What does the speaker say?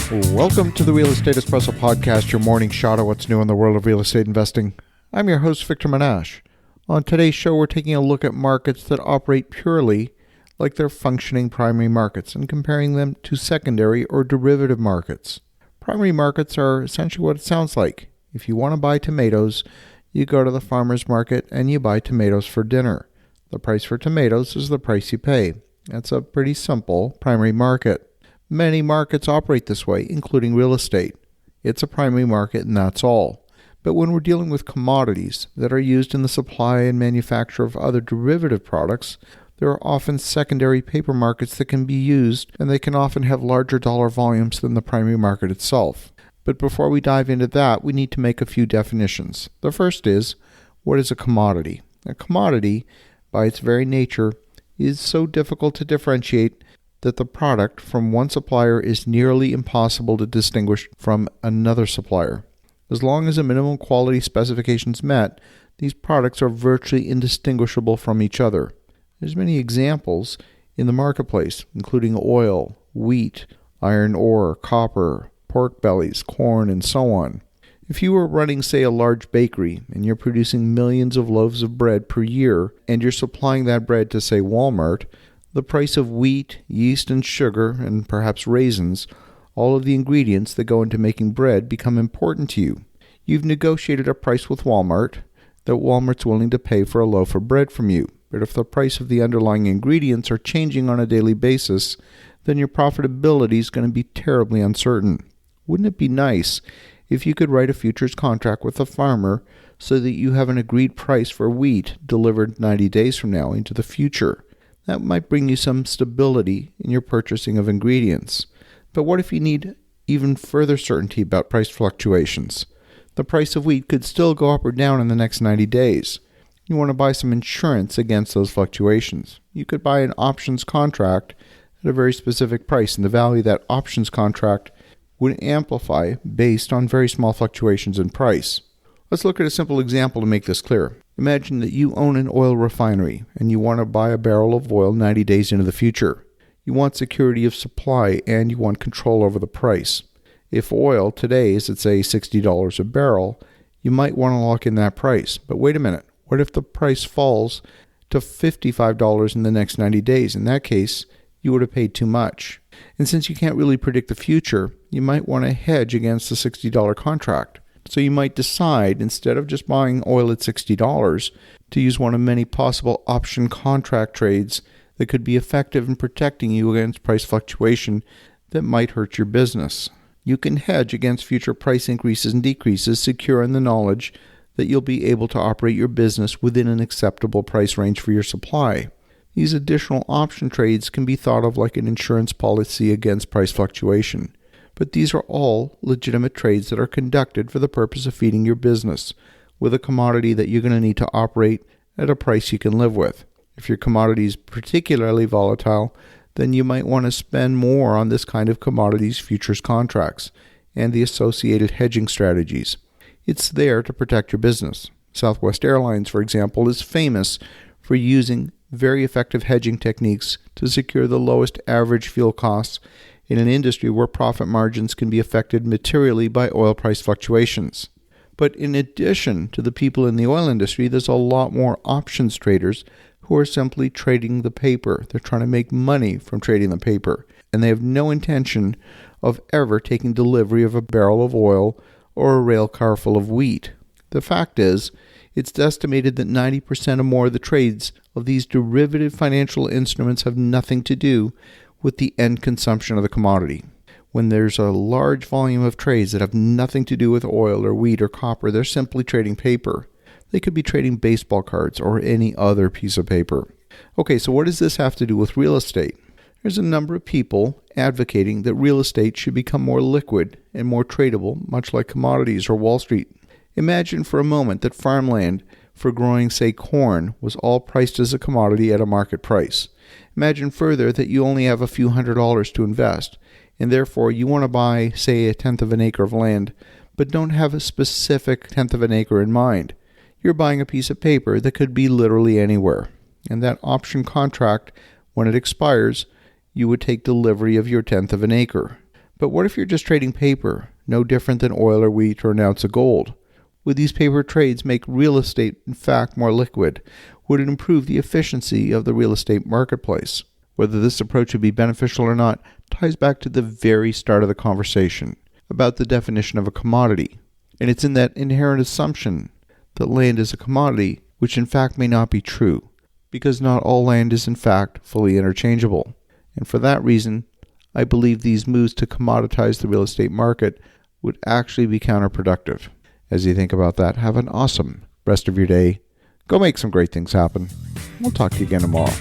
Welcome to the Real Estate Espresso Podcast, your morning shot at what's new in the world of real estate investing. I'm your host, Victor Menasce. On today's show, we're taking a look at markets that operate purely like they're functioning primary markets and comparing them to secondary or derivative markets. Primary markets are essentially what it sounds like. If you want to buy tomatoes, you go to the farmer's market and you buy tomatoes for dinner. The price for tomatoes is the price you pay. That's a pretty simple primary market. Many markets operate this way, including real estate. It's a primary market and that's all. But when we're dealing with commodities that are used in the supply and manufacture of other derivative products, there are often secondary paper markets that can be used, and they can often have larger dollar volumes than the primary market itself. But before we dive into that, we need to make a few definitions. The first is, what is a commodity? A commodity, by its very nature, is so difficult to differentiate that the product from one supplier is nearly impossible to distinguish from another supplier. As long as a minimum quality specification is met, these products are virtually indistinguishable from each other. There's many examples in the marketplace, including oil, wheat, iron ore, copper, pork bellies, corn, and so on. If you were running, say, a large bakery and you're producing millions of loaves of bread per year and you're supplying that bread to, say, Walmart, the price of wheat, yeast, and sugar, and perhaps raisins, all of the ingredients that go into making bread, become important to you. You've negotiated a price with Walmart that Walmart's willing to pay for a loaf of bread from you. But if the price of the underlying ingredients are changing on a daily basis, then your profitability is going to be terribly uncertain. Wouldn't it be nice if you could write a futures contract with a farmer so that you have an agreed price for wheat delivered 90 days from now into the future? That might bring you some stability in your purchasing of ingredients. But what if you need even further certainty about price fluctuations? The price of wheat could still go up or down in the next 90 days. You want to buy some insurance against those fluctuations. You could buy an options contract at a very specific price, and the value of that options contract would amplify based on very small fluctuations in price. Let's look at a simple example to make this clear. Imagine that you own an oil refinery and you want to buy a barrel of oil 90 days into the future. You want security of supply and you want control over the price. If oil today is at, say, $60 a barrel, you might want to lock in that price. But wait a minute, what if the price falls to $55 in the next 90 days? In that case, you would have paid too much. And since you can't really predict the future, you might want to hedge against the $60 contract. So you might decide, instead of just buying oil at $60, to use one of many possible option contract trades that could be effective in protecting you against price fluctuation that might hurt your business. You can hedge against future price increases and decreases, secure in the knowledge that you'll be able to operate your business within an acceptable price range for your supply. These additional option trades can be thought of like an insurance policy against price fluctuation. But these are all legitimate trades that are conducted for the purpose of feeding your business with a commodity that you're going to need to operate at a price you can live with. If your commodity is particularly volatile, then you might want to spend more on this kind of commodities futures contracts and the associated hedging strategies. It's there to protect your business. Southwest Airlines, for example, is famous for using very effective hedging techniques to secure the lowest average fuel costs in an industry where profit margins can be affected materially by oil price fluctuations. But in addition to the people in the oil industry, there's a lot more options traders who are simply trading the paper. They're trying to make money from trading the paper, and they have no intention of ever taking delivery of a barrel of oil or a rail car full of wheat. The fact is, it's estimated that 90% or more of the trades of these derivative financial instruments have nothing to do with the end consumption of the commodity. When there's a large volume of trades that have nothing to do with oil or wheat or copper, they're simply trading paper. They could be trading baseball cards or any other piece of paper. Okay, so what does this have to do with real estate? There's a number of people advocating that real estate should become more liquid and more tradable, much like commodities or Wall Street. Imagine for a moment that farmland for growing, say, corn was all priced as a commodity at a market price. Imagine further that you only have a few $100s to invest, and therefore you want to buy, say, a tenth of an acre of land, but don't have a specific tenth of an acre in mind. You're buying a piece of paper that could be literally anywhere, and that option contract, when it expires, you would take delivery of your tenth of an acre. But what if you're just trading paper, no different than oil or wheat or an ounce of gold? Would these paper trades make real estate, in fact, more liquid? Would it improve the efficiency of the real estate marketplace? Whether this approach would be beneficial or not ties back to the very start of the conversation about the definition of a commodity. And it's in that inherent assumption that land is a commodity, which in fact may not be true, because not all land is in fact fully interchangeable. And for that reason, I believe these moves to commoditize the real estate market would actually be counterproductive. As you think about that, have an awesome rest of your day. Go make some great things happen. We'll talk to you again tomorrow.